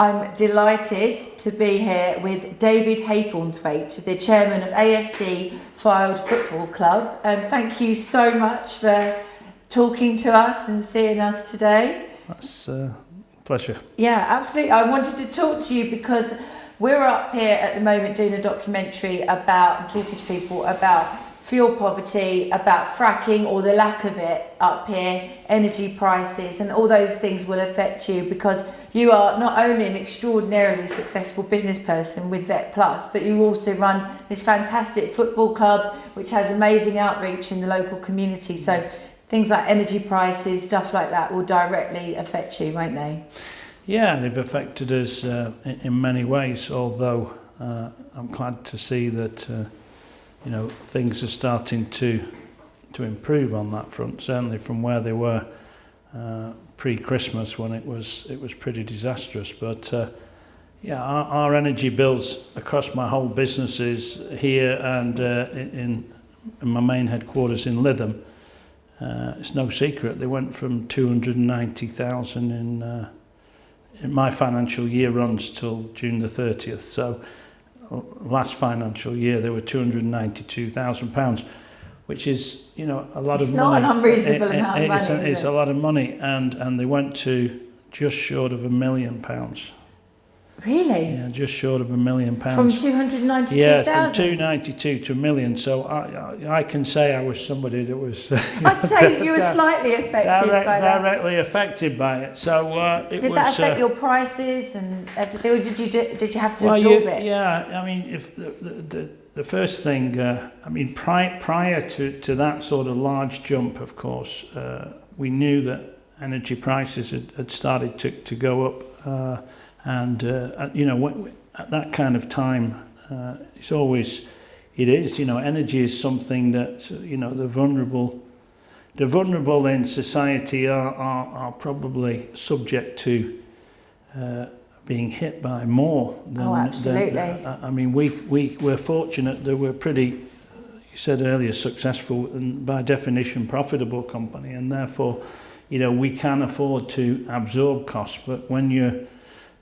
I'm delighted to be here with David Haythornthwaite, the chairman of AFC Fylde Football Club. Thank you so much for talking to us and seeing us today. That's a pleasure. Yeah, absolutely. I wanted to talk to you because we're up here at the moment doing a documentary about and talking to people about fuel poverty, about fracking or the lack of it up here, energy prices, and all those things will affect you because you are not only an extraordinarily successful business person with Vet Plus, but you also run this fantastic football club which has amazing outreach in the local community. So things like energy prices, stuff like that will directly affect you, won't they? Yeah, they've affected us in many ways, although I'm glad to see that things are starting to improve on that front, certainly from where they were pre-Christmas when it was pretty disastrous. But our energy bills across my whole businesses here and in my main headquarters in Lytham, it's no secret they went from 290,000 in my financial year runs till June the 30th. So last financial year there were £292,000, which is a lot of money. It's not an unreasonable amount of money. It's a lot of money, and they went to just short of £1 million. Really? Yeah, just short of £1 million. From 292,000? Yeah, from 292 to $1 million. So I can say I was somebody that was... I'd say you were slightly affected by that. Directly affected by it. So did that affect your prices and everything, or did you have to absorb it? Yeah, I mean, if the first thing, prior to that sort of large jump, of course, we knew that energy prices had started to go up. And at that kind of time, energy is something that the vulnerable in society are probably subject to being hit by more than. Oh, absolutely. We're fortunate that we're pretty, you said earlier, successful and by definition profitable company, and therefore, we can afford to absorb costs. But when you're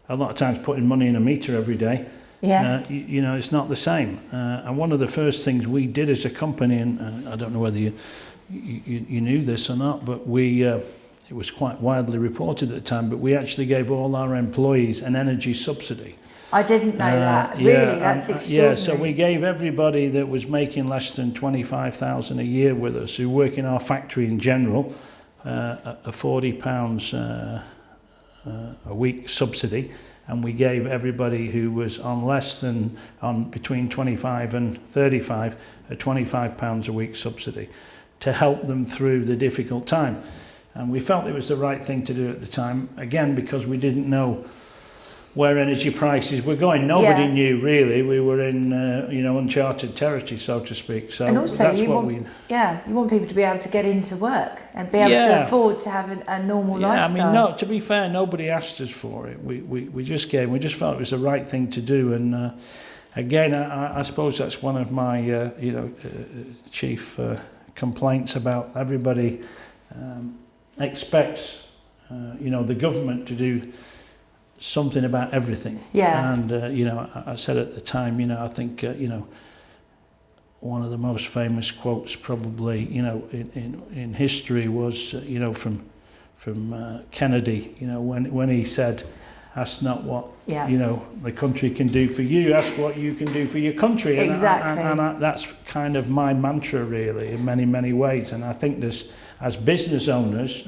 a lot of times putting money in a meter every day, it's not the same. And one of the first things we did as a company, and I don't know whether you knew this or not, but it was quite widely reported at the time, but we actually gave all our employees an energy subsidy. I didn't know that. Really, that's extraordinary. Yeah, so we gave everybody that was making less than 25,000 a year with us, who work in our factory in general, a £40 a week subsidy, and we gave everybody who was on between 25 and 35 a £25 a week subsidy to help them through the difficult time. And we felt it was the right thing to do at the time, again because we didn't know where energy prices were going. Nobody knew really. We were in uncharted territory, so to speak. So and also that's you want people to be able to get into work and be able to afford to have a normal lifestyle. To be fair, nobody asked us for it. We just felt it was the right thing to do. And again, I suppose that's one of my chief complaints about everybody expects the government to do something about everything. Yeah. And I said at the time, I think one of the most famous quotes probably in history was from Kennedy, when he said, ask not what the country can do for you, ask what you can do for your country. Exactly. And that's kind of my mantra really in many ways. And I think as business owners,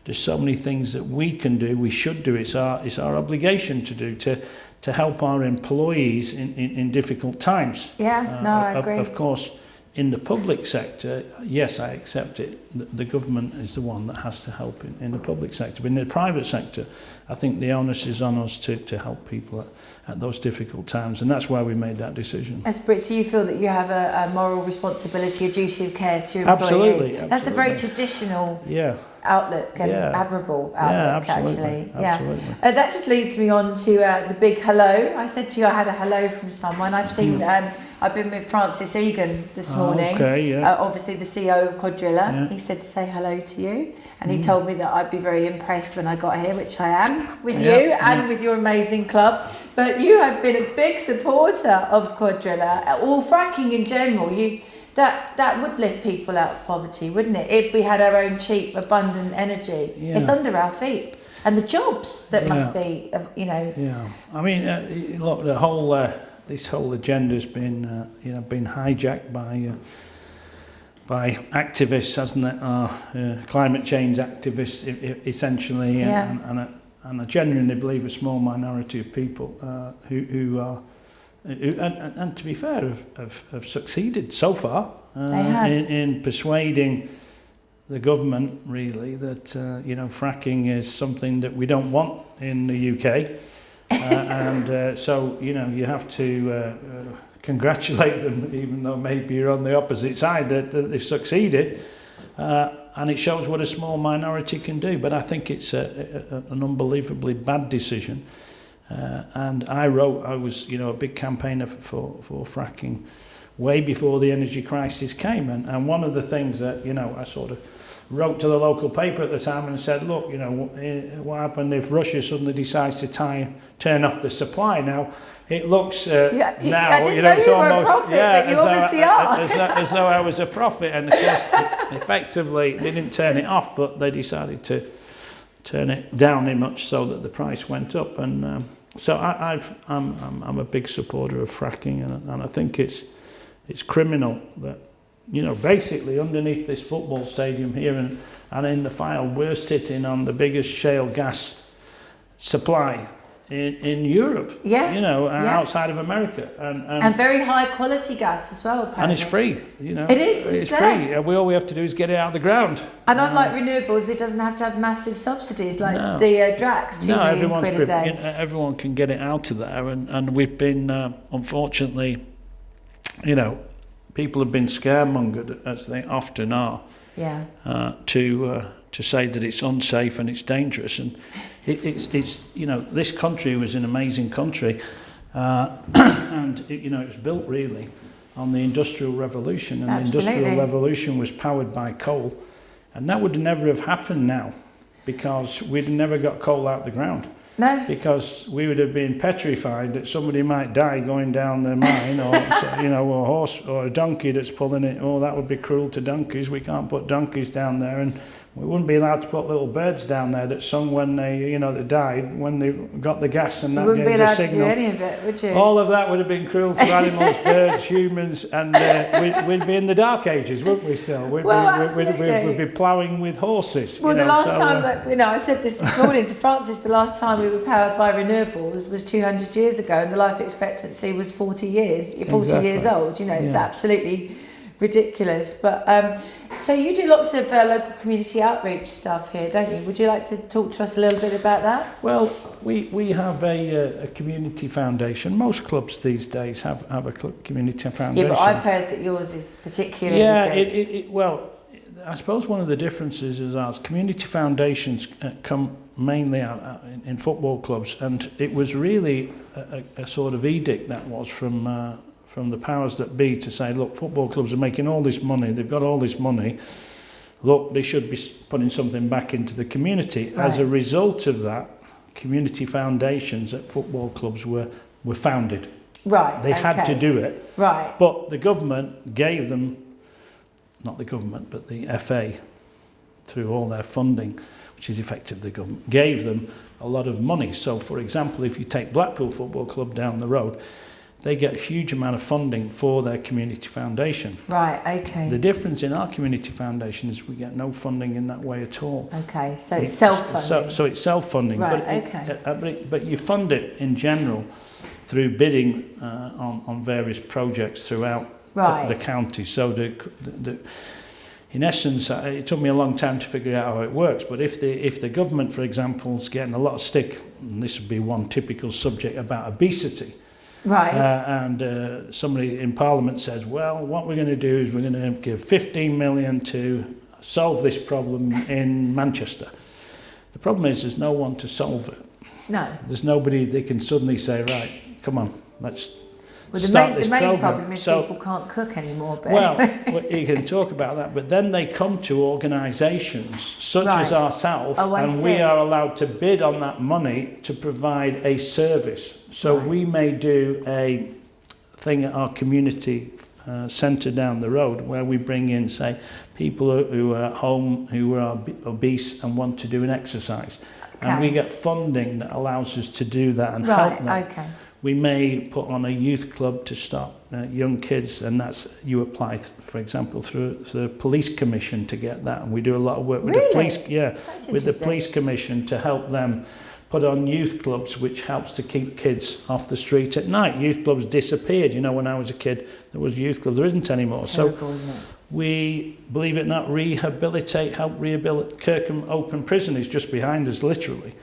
there's so many things that we can do, we should do. It's our obligation to do to help our employees in difficult times. Yeah, I agree. Of course, in the public sector, yes, I accept it. The government is the one that has to help in the public sector. But in the private sector, I think the onus is on us to help people at those difficult times, and that's why we made that decision. As Brit, so you feel that you have a moral responsibility, a duty of care to your employees? Absolutely. That's a very traditional outlook and admirable outlook, actually. Absolutely. That just leads me on to the big hello. I said to you I had a hello from someone. I've I've been with Francis Egan this morning. Okay, yeah. Obviously the CEO of Quadrilla. Yeah. He said to say hello to you, and he told me that I'd be very impressed when I got here, which I am with you and with your amazing club. But you have been a big supporter of Quadrilla, or fracking in general. That would lift people out of poverty, wouldn't it? If we had our own cheap, abundant energy. Yeah. It's under our feet. And the jobs that must be, Yeah, I mean, look, the whole this whole agenda's been been hijacked by activists, hasn't it? Climate change activists, essentially, and I genuinely believe a small minority of people who are. And to be fair, have succeeded so far in persuading the government, really, that fracking is something that we don't want in the UK, and so you have to congratulate them, even though maybe you're on the opposite side, that they've succeeded, and it shows what a small minority can do. But I think it's an unbelievably bad decision. And I was a big campaigner for fracking way before the energy crisis came, and one of the things that I sort of wrote to the local paper at the time and said, look, what happened if Russia suddenly decides to turn off the supply? Now it looks now I didn't know you were a prophet, but you obviously are. as though I was a prophet, and of course effectively they didn't turn it off, but they decided to turn it down in much so that the price went up, and so I'm a big supporter of fracking, and I think it's criminal that basically underneath this football stadium here and in the Fylde, we're sitting on the biggest shale gas supply in Europe, outside of America, and very high quality gas as well, apparently. And it's free, It is. It's free. All we have to do is get it out of the ground. And unlike renewables, it doesn't have to have massive subsidies like the Drax, £2 million quid a day. Everyone can get it out of there, and we've been unfortunately, people have been scaremongered, as they often are, to say that it's unsafe and it's dangerous, and it's this country was an amazing country, and it was built really on the Industrial Revolution, and Absolutely. the Industrial Revolution was powered by coal, and that would never have happened now, because we'd never got coal out the ground. No. Because we would have been petrified that somebody might die going down the mine, or a horse or a donkey that's pulling it. Oh, that would be cruel to donkeys. We can't put donkeys down there, and we wouldn't be allowed to put little birds down there that sung when they, they died when they got the gas, and that gave the signal. You wouldn't be allowed to do any of it, would you? All of that would have been cruel to animals, birds, humans, and we'd be in the dark ages, wouldn't we? Still, we'd be ploughing with horses. Well, the last time I said this morning to Francis, the last time we were powered by renewables was 200 years ago, and the life expectancy was 40 years. You're 40 years old. It's absolutely ridiculous. But so you do lots of local community outreach stuff here, don't you? Would you like to talk to us a little bit about that? Well, we have a community foundation. Most clubs these days have a community foundation. Yeah, but I've heard that yours is particularly good. Well, I suppose one of the differences is ours. Community foundations come mainly out in football clubs, and it was really a sort of edict that was from the powers that be to say, look, football clubs are making all this money, they've got all this money, look, they should be putting something back into the community. Right. As a result of that, community foundations at football clubs were founded. Right. They had to do it. Right. But the government gave them, not the government, but the FA, through all their funding, which is effectively the government, gave them a lot of money. So, for example, if you take Blackpool Football Club down the road, they get a huge amount of funding for their community foundation. Right, okay. The difference in our community foundation is we get no funding in that way at all. Okay, so it's self-funding. So it's self-funding. Right, but you fund it in general through bidding on various projects throughout the county. So in essence, it took me a long time to figure out how it works, but if the government, for example, is getting a lot of stick, and this would be one typical subject about obesity, right. And somebody in Parliament says, well, what we're going to do is we're going to give 15 million to solve this problem in Manchester. The problem is there's no one to solve it. No. There's nobody they can suddenly say, right, come on, let's Well, start this the main program. problem is So, people can't cook anymore. But well, you can talk about that, but then they come to organisations such as Right. ourselves, Oh, I and see. we are allowed to bid on that money to provide a service. So Right. we may do a thing at our community centre down the road where we bring in, say, people who are at home who are obese and want to do an exercise. And we get funding that allows us to do that and help them. Right, okay. We may put on a youth club to stop young kids, and that's you apply, for example, through the police commission to get that. And we do a lot of work with the police, That's with the interesting. police commission to help them put on youth clubs, which helps to keep kids off the street at night. Youth clubs disappeared. You know, when I was a kid, there was youth club. There isn't anymore. It's terrible, isn't it? We, believe it or not, help rehabilitate. Kirkham Open Prison is just behind us, literally.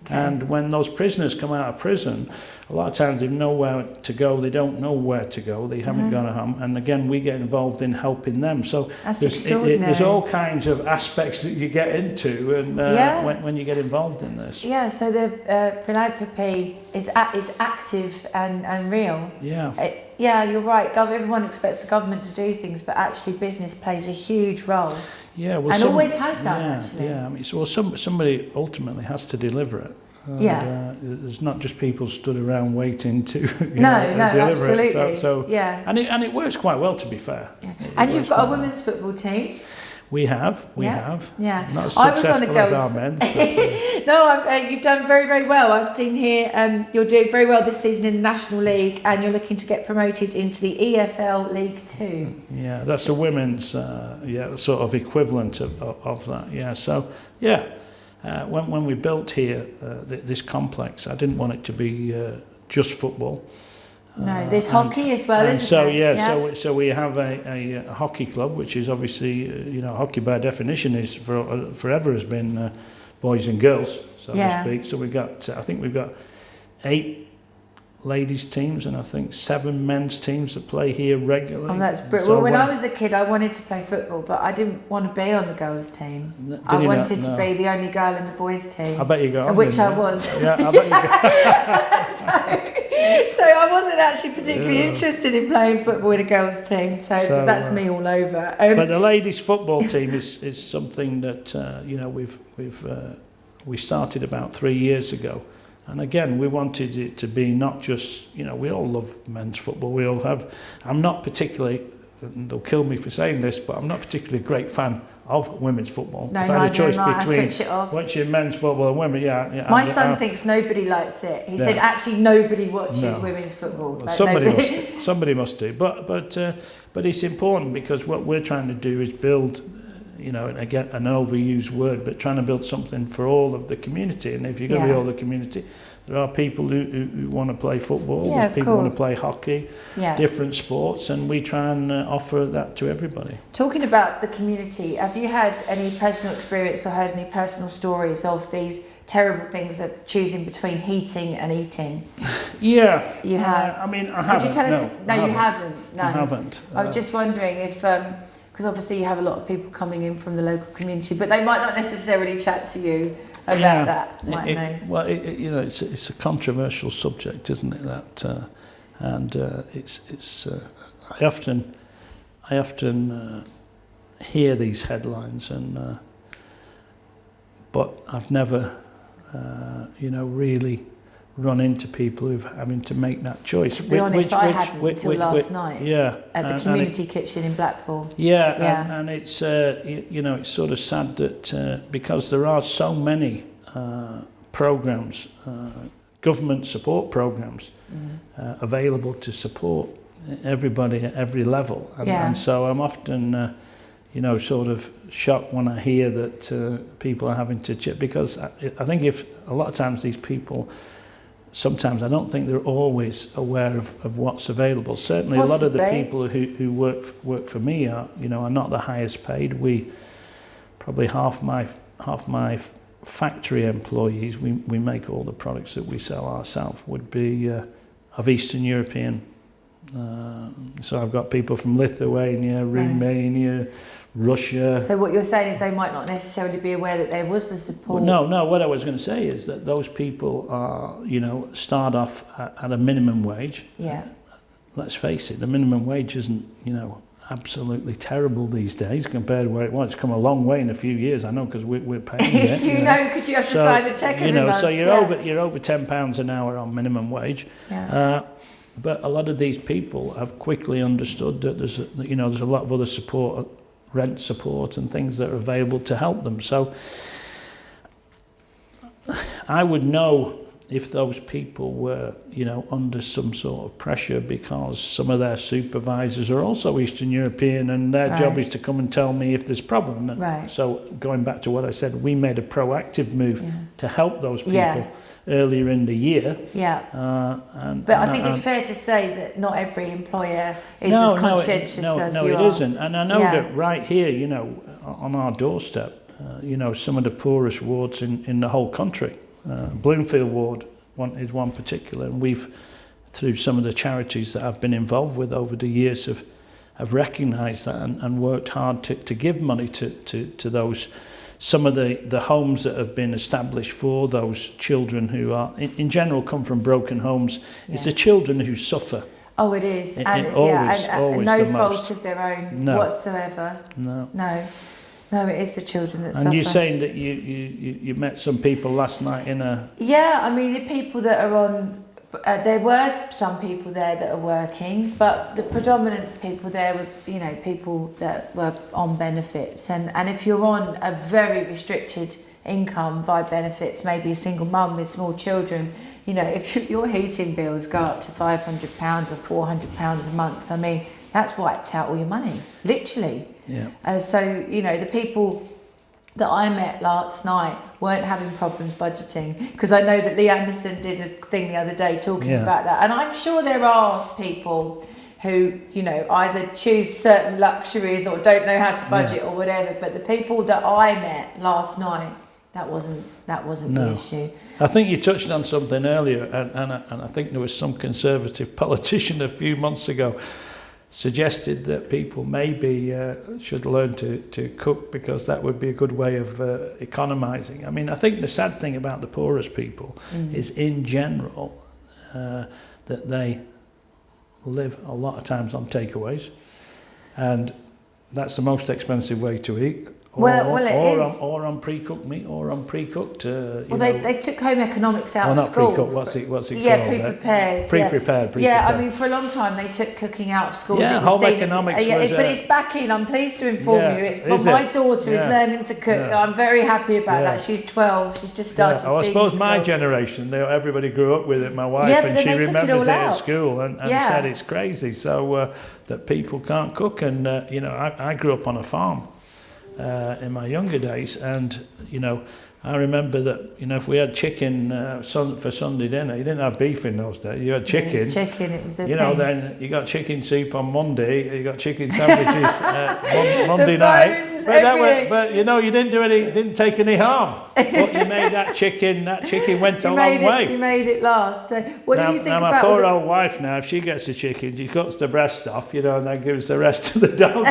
Okay. And when those prisoners come out of prison, a lot of times they've nowhere to go. They don't know where to go. They haven't got a home. And again, we get involved in helping them. So That's there's extraordinary. there's all kinds of aspects that you get into, and when you get involved in this. Yeah, so the philanthropy is active and real. Yeah. Yeah, you're right. Everyone expects the government to do things, but actually business plays a huge role. Yeah, well, And always has done, actually. Yeah, I mean, so somebody ultimately has to deliver it. And, there's not just people stood around waiting to deliver absolutely. it. So yeah, and it works quite well, to be fair. yeah. It And works you've got quite a well. women's football team. We have. Yeah. Not as I was on a successful as girls' our men's. But, No, you've done very, very well. I've seen here you're doing very well this season in the National League, and you're looking to get promoted into the EFL League 2. yeah, that's the women's sort of equivalent of that. Yeah, so when we built here this complex, I didn't want it to be just football. No, there's hockey as well, isn't so, there? So we have a hockey club, which is obviously, hockey by definition is forever has been boys and girls, so to speak. So I think we've got 8 ladies teams and I think 7 men's teams that play here regularly. Oh, that's brilliant. So well, when I was a kid, I wanted to play football, but I didn't want to be on the girls' team. I wanted to be the only girl in the boys' team. I bet you got on, which I was. Yeah, I bet you got. So I wasn't actually particularly interested in playing football in a girls' team. So but that's me all over. But the ladies' football team is something that we started about 3 years ago. And again, we wanted it to be not just, we all love men's football. We all have. I'm not particularly, and they'll kill me for saying this, but I'm not particularly a great fan of women's football. No, if I had a choice I between switch it off. watching men's football and women, My son thinks nobody likes it. He said actually nobody watches women's football. Well, somebody must do. But it's important because what we're trying to do is build, again, an overused word, but trying to build something for all of the community. And if you're going to be all the community, there are people who want to play football, there's people who want to play hockey, different sports, and we try and offer that to everybody. Talking about the community, have you had any personal experience or heard any personal stories of these terrible things of choosing between heating and eating? Yeah. You have? I mean, I haven't. Could you tell us? No, you haven't. No. I haven't. I was just wondering if, because obviously you have a lot of people coming in from the local community, but they might not necessarily chat to you about that, might they? Well, it's a controversial subject, isn't it? That, and it's. I often hear these headlines, and but I've never, really run into people who've having to make that choice. To be honest, I hadn't until last night. Yeah, at the community kitchen in Blackpool. Yeah. And it's it's sort of sad that because there are so many programs, government support programs available to support everybody at every level, and so I'm often. Sort of shocked when I hear that people are having to because I think if a lot of times these people, sometimes I don't think they're always aware of what's available. Certainly a lot of the people who work for me are not the highest paid. We probably half my factory employees, we make all the products that we sell ourselves, would be of Eastern European. So I've got people from Lithuania, Romania, Russia. So what you're saying is they might not necessarily be aware that there was the support. Well, no. What I was going to say is that those people are, start off at a minimum wage. Yeah. let's face it, the minimum wage isn't, absolutely terrible these days compared to where it was. It's come a long way in a few years, I know, because we're paying it. you know, because you have to sign the cheque every month. So you're over £10 an hour on minimum wage. Yeah. But a lot of these people have quickly understood that there's a lot of other support, rent support and things that are available to help them. So I would know if those people were, under some sort of pressure because some of their supervisors are also Eastern European and their job is to come and tell me if there's a problem. Right. So going back to what I said, we made a proactive move to help those people earlier in the year. Yeah. But I think it's fair to say that not every employer is as conscientious as you are. No, it isn't. And I know that right here, on our doorstep, some of the poorest wards in the whole country. Bloomfield ward is one particular, and we've, through some of the charities that I've been involved with over the years, have recognised that and worked hard to give money to those, some of the homes that have been established for those children who are, in general, come from broken homes. Yeah. It's the children who suffer. Oh, it is. And it's always no the fault most. Of their own whatsoever. No, it is the children that suffer. And you're saying that you met some people last night in a... Yeah, I mean, the people that are on... there were some people there that are working, but the predominant people there were, people that were on benefits. And if you're on a very restricted income via benefits, maybe a single mum with small children, if your heating bills go up to £500 or £400 a month, I mean, that's wiped out all your money, literally. Yeah. So, the people that I met last night weren't having problems budgeting, because I know that Lee Anderson did a thing the other day talking about that. And I'm sure there are people who, either choose certain luxuries or don't know how to budget or whatever. But the people that I met last night, that wasn't the issue. I think you touched on something earlier, and I think there was some Conservative politician a few months ago suggested that people maybe should learn to cook, because that would be a good way of economising. I mean, I think the sad thing about the poorest people is, in general, that they live a lot of times on takeaways, and that's the most expensive way to eat. Or on pre-cooked meat, or on pre-cooked. They took home economics out of school. Not pre-cooked. What's it called? Pre-prepared. Pre-prepared. Yeah, I mean, for a long time they took cooking out of schools. Yeah, home economics was. But it's back in. I'm pleased to inform you. My daughter is learning to cook. Yeah. I'm very happy about that. She's 12. She's just started. I suppose my generation, everybody grew up with it. My wife, and she remembers it at school, and said it's crazy. So that people can't cook, and I grew up on a farm. In my younger days, and I remember that if we had chicken for Sunday dinner, you didn't have beef in those days. You had chicken. It was chicken. It was the thing. Then you got chicken soup on Monday. You got chicken sandwiches Monday night. But you didn't do any. Didn't take any harm. But you made that chicken. That chicken went a long way. You made it last. So what do you think about? Now my poor old wife, now if she gets the chicken, she cuts the breast off, and then gives the rest to the dog.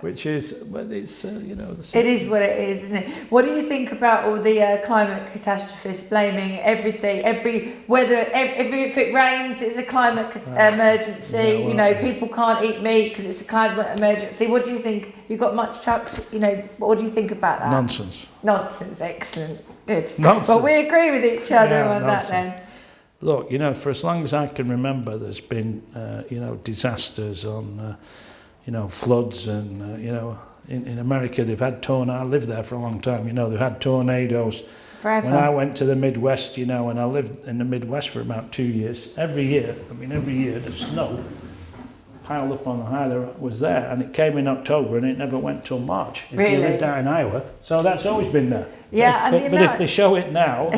Which is, but it's it is what it is, isn't it? What do you think about all the climate catastrophists blaming everything, if it rains, it's a climate emergency. People can't eat meat because it's a climate emergency. What do you think? You've got much trucks. What do you think about that? Nonsense. Excellent. Good. Nonsense. But we agree with each other on that then. Look, for as long as I can remember, there's been disasters on. Floods, and in America they've had tornadoes. I lived there for a long time. They've had tornadoes. Forever. When I went to the Midwest, and I lived in the Midwest for about 2 years. Every year the snow piled up on the highway was there, and it came in October, and it never went till March. If you lived out in Iowa, so that's always been there. Yeah, but if they show it now,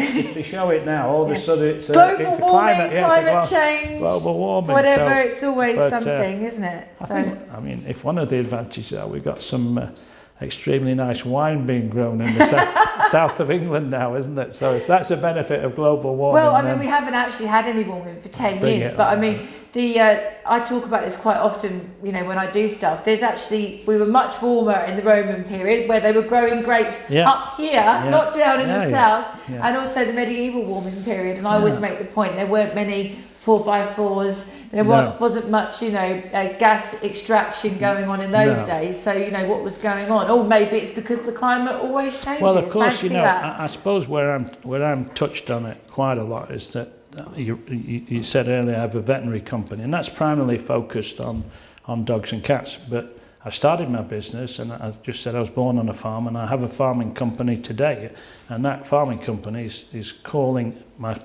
all of a sudden it's global it's a warming, climate change, global warming, whatever. It's always something, isn't it? So. I mean, if one of the advantages are we've got some extremely nice wine being grown in the south of England now, isn't it? So if that's a benefit of global warming, well, I mean, we haven't actually had any warming for 10 years, but I mean, I talk about this quite often, you know, when I do stuff. We were much warmer in the Roman period where they were growing grapes up here, not down in the south, and also the medieval warming period. And I always make the point, there weren't many 4x4s, there wasn't much, you know, gas extraction going on in those days. So, you know, what was going on? Or maybe it's because the climate always changes. Well, of course, Fancy you know, that. I suppose where I'm touched on it quite a lot is that you said earlier I have a veterinary company, and that's primarily focused on dogs and cats. But I started my business, and I just said I was born on a farm, and I have a farming company today. And that farming company is calling my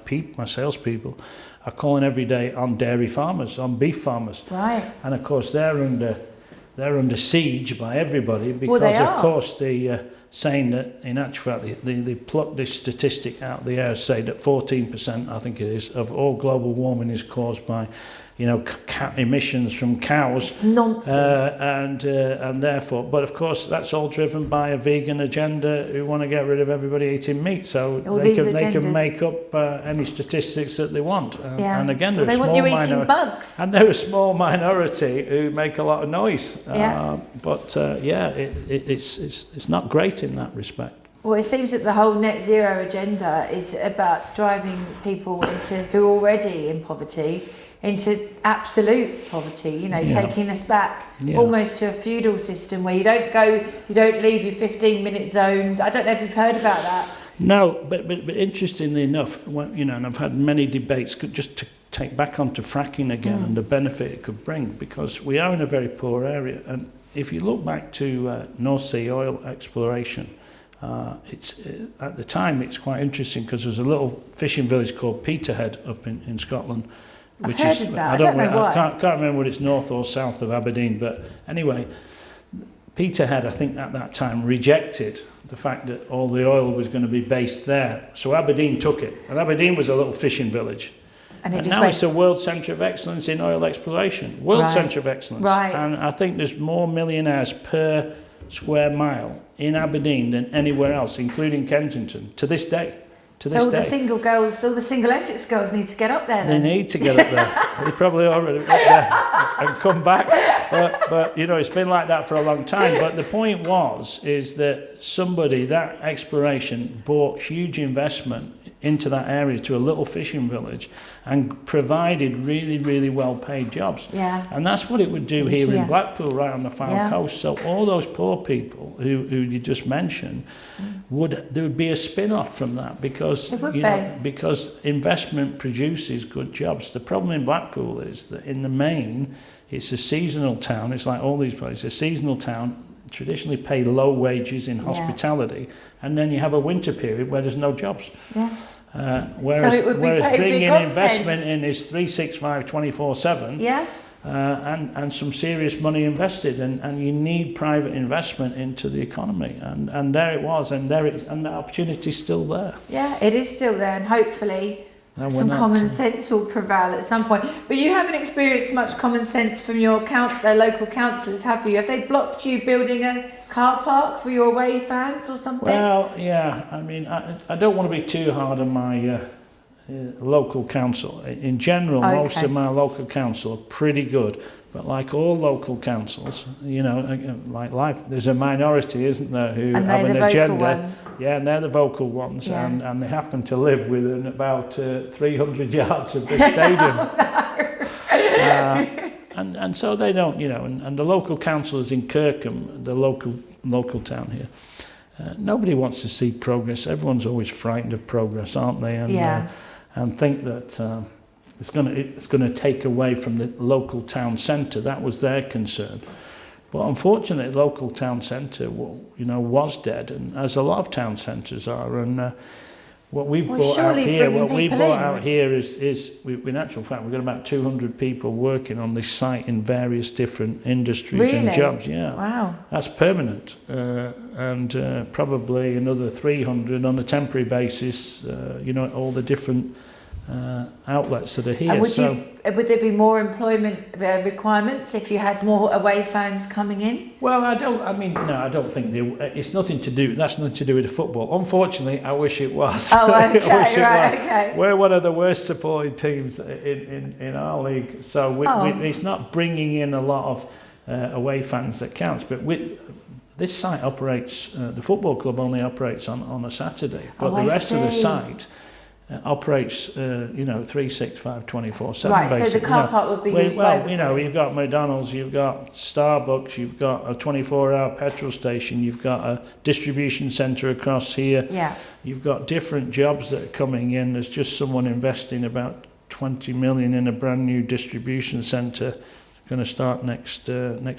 salespeople are calling every day on dairy farmers, on beef farmers. Right. And of course they're under siege by everybody because of course the saying that in actual fact they plucked this statistic out of the air, say that 14% I think it is of all global warming is caused by, you know, emissions from cows. It's nonsense. And therefore, but of course that's all driven by a vegan agenda who want to get rid of everybody eating meat, so they can make up any statistics that they want. And again, they're they want you eating bugs. And they're a small minority who make a lot of noise. It's not great in that respect. Well, it seems that the whole net zero agenda is about driving people who are already in poverty into absolute poverty, you know, taking us back almost to a feudal system where you don't leave your 15-minute zones. I don't know if you've heard about that. No, but interestingly enough, you know, and I've had many debates just to take back onto fracking again and the benefit it could bring, because we are in a very poor area. And if you look back to North Sea oil exploration, at the time it's quite interesting because there's a little fishing village called Peterhead up in Scotland. I've heard of that. I don't know why. I can't remember whether it's north or south of Aberdeen, but anyway, Peterhead, I think at that time, rejected the fact that all the oil was going to be based there. So Aberdeen took it, and Aberdeen was a little fishing village. And now it's a world centre of excellence in oil exploration. World centre of excellence. Right. And I think there's more millionaires per square mile in Aberdeen than anywhere else, including Kensington, to this day. So the single Essex girls need to get up there then? They need to get up there. They probably already up there and come back. But you know, it's been like that for a long time. But the point is that that exploration brought huge investment into that area to a little fishing village and provided really, really well-paid jobs. Yeah. And that's what it would do here in Blackpool, right on the Fylde coast. So all those poor people who you just mentioned, there would be a spin-off from that because because investment produces good jobs. The problem in Blackpool is that in the main, it's a seasonal town. It's like all these places, a seasonal town. Traditionally pay low wages in hospitality, and then you have a winter period where there's no jobs. Yeah. Whereas bringing investment in is 365 24/7. Yeah. And some serious money invested, and you need private investment into the economy, and there it was, and the opportunity's still there. Yeah, it is still there, and hopefully some common sense will prevail at some point. But you haven't experienced much common sense from your local councillors, have you? Have they blocked you building a car park for your away fans or something? Well, yeah. I mean, I don't want to be too hard on my local council. In general, most of my local council are pretty good. But like all local councils, you know, like life, there's a minority, isn't there, who have an agenda. Yeah, and they're the vocal ones, and they happen to live within about 300 yards of the stadium. And so they don't, you know, and the local councillors in Kirkham, the local town here, nobody wants to see progress. Everyone's always frightened of progress, aren't they? And think that it's going to take away from the local town centre. That was their concern. But unfortunately, the local town centre, was dead, and as a lot of town centres are. And what we've brought out here is in actual fact, we've got about 200 people working on this site in various different industries and jobs. Yeah, wow, that's permanent, and probably another 300 on a temporary basis. All the different outlets that are here. And would there be more employment requirements if you had more away fans coming in? Well, I don't think it's nothing to do. That's nothing to do with the football. Unfortunately, I wish it was. Oh, okay, okay. We're one of the worst supported teams in our league, so it's not bringing in a lot of away fans that counts. But this site operates. The football club only operates on a Saturday, but the rest of the site operates, 365, 24/7. Right, basically. so the car park would be used by everybody. You've got McDonald's, you've got Starbucks, you've got a 24-hour petrol station, you've got a distribution centre across here. Yeah. You've got different jobs that are coming in. There's just someone investing about 20 million in a brand new distribution centre, going to start next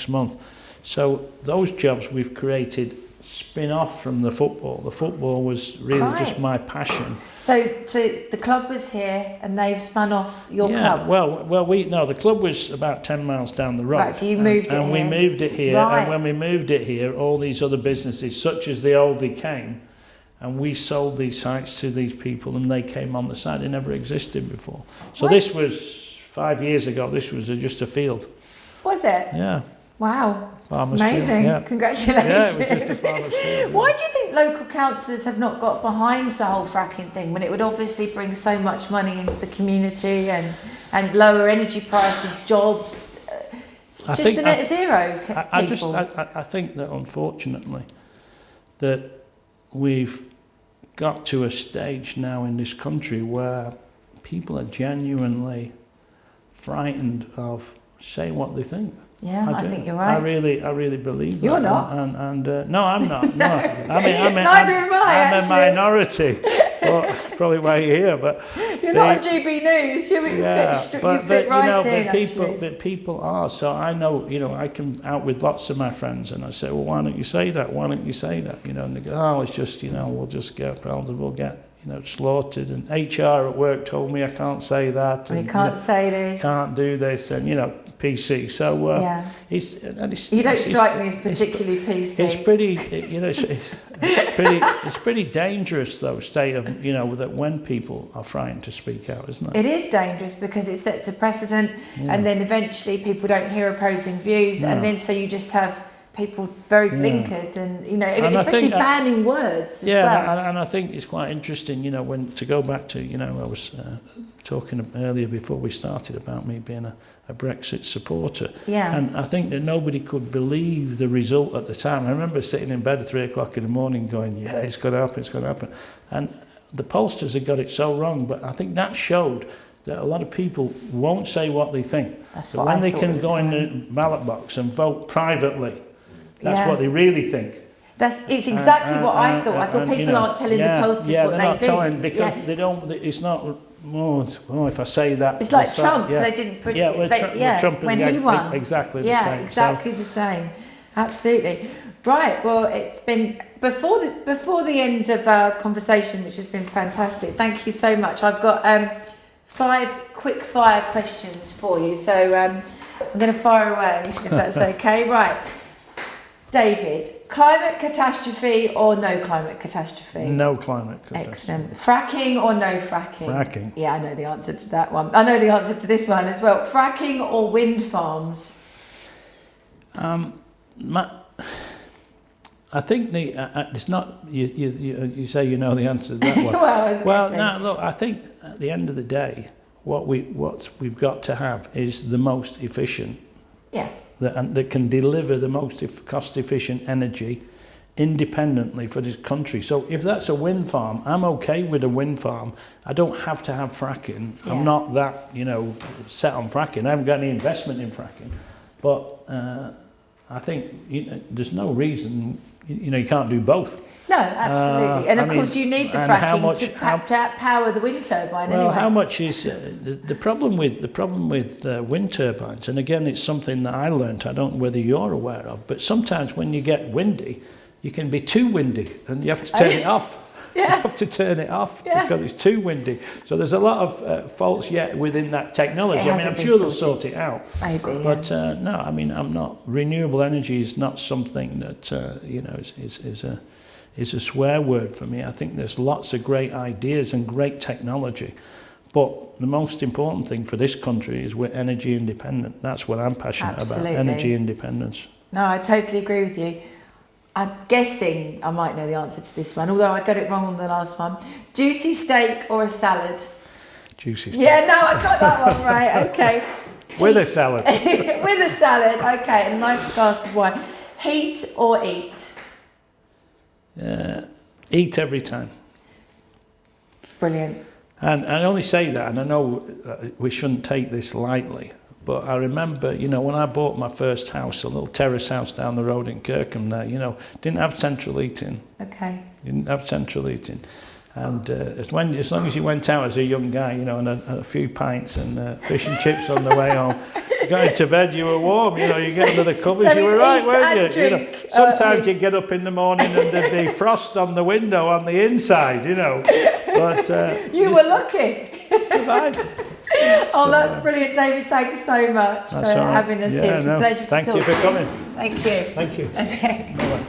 month. So those jobs we've created spin off from the football. The football was really just my passion. So the club was here and they've spun off your club? The club was about 10 miles down the road. Right, so you moved it here. And we moved it here. Right. And when we moved it here, all these other businesses, such as the Oldie, came, and we sold these sites to these people, and they came on the site. They never existed before. So this was 5 years ago. This was just a field. Was it? Yeah. Wow. Farmers amazing. Field, yeah. Congratulations. Yeah, it was just a farmers field, yeah. Why do you think local councillors have not got behind the whole fracking thing when it would obviously bring so much money into the community and lower energy prices, jobs, just the net zero people? I think that unfortunately that we've got to a stage now in this country where people are genuinely frightened of saying what they think. Yeah, I think you're right. I really believe that. You're not. And no, I'm not. No. Neither am I. I'm a minority. Well, probably why you're here, but you're not on GB News. You fit right in. But people are. So I know. I come out with lots of my friends, and I say, well, why don't you say that? Why don't you say that? And they go, oh, it's just we'll just get problems. We'll get slaughtered. And HR at work told me I can't say that. You can't say this. Can't do this, and PC. So you don't strike me as particularly PC. It's pretty, it's pretty dangerous though. State of that when people are frightened to speak out, isn't it? It is dangerous because it sets a precedent, and then eventually people don't hear opposing views, and then so you just have people very blinkered, and especially banning words as well. And I think it's quite interesting. When to go back to I was talking earlier before we started about me being a Brexit supporter. Yeah. And I think that nobody could believe the result at the time. I remember sitting in bed at 3 o'clock in the morning going, yeah, it's going to happen, it's going to happen. And the pollsters had got it so wrong, but I think that showed that a lot of people won't say what they think. That's so what when I they thought can go in the ballot box and vote privately, that's what they really think. It's exactly what I thought. I thought people aren't telling the pollsters what they think. Yeah, they're not telling because they don't, it's not... Oh, if I say that... It's like Trump, they didn't... Trump when he won. Exactly the same. Yeah, exactly the same. Absolutely. Right, well, it's been... Before the end of our conversation, which has been fantastic, thank you so much. I've got 5 quick-fire questions for you, so I'm going to fire away, if that's okay. Right. David, climate catastrophe or no climate catastrophe? No climate catastrophe. Excellent. Fracking or no fracking? Fracking. Yeah, I know the answer to that one. I know the answer to this one as well. Fracking or wind farms? I think it's not. You say you know the answer to that one. Look, I think at the end of the day, what we've got to have is the most efficient. Yeah. That can deliver the most cost-efficient energy independently for this country. So if that's a wind farm, I'm okay with a wind farm. I don't have to have fracking. Yeah. I'm not that, set on fracking. I haven't got any investment in fracking. But I think there's no reason, you can't do both. No, absolutely. And of course you need the fracking to power the wind turbine anyway. Well, how much is the problem with wind turbines? And again, it's something that I learned. I don't know whether you're aware of, but sometimes when you get windy, you can be too windy, and you have to turn it off. Yeah. You have to turn it off because it's too windy. So there's a lot of faults yet within that technology. I'm sure they'll sort it out. Maybe. But no, I'm not. Renewable energy is not something that is a swear word for me. I think there's lots of great ideas and great technology, But the most important thing for this country is we're energy independent. That's what I'm passionate Absolutely. about, energy independence. No, I totally agree with you. I'm guessing I might know the answer to this one, although I got it wrong on the last one. Juicy steak or a salad? Juicy steak. Yeah, no, I got that one right. Okay. With a salad. With a salad, okay, and a nice glass of wine. Heat or eat? Eat every time. Brilliant. And I only say that, and I know we shouldn't take this lightly, but I remember, you know, when I bought my first house, a little terrace house down the road in Kirkham there, you know, didn't have central heating. Okay. Didn't have central heating. And as long as you went out as a young guy, you know, and a few pints and fish and chips on the way home, you got into bed, you were warm, you know, you get under the covers, So you were right, weren't you? Drink, You know, sometimes you'd get up in the morning and there'd be frost on the window on the inside, you know. But you were lucky. Survived. Oh, that's brilliant, David. Thanks so much for having us here. It's a pleasure to talk to you. Thank you for coming. Thank you. Thank you. Okay. Bye-bye.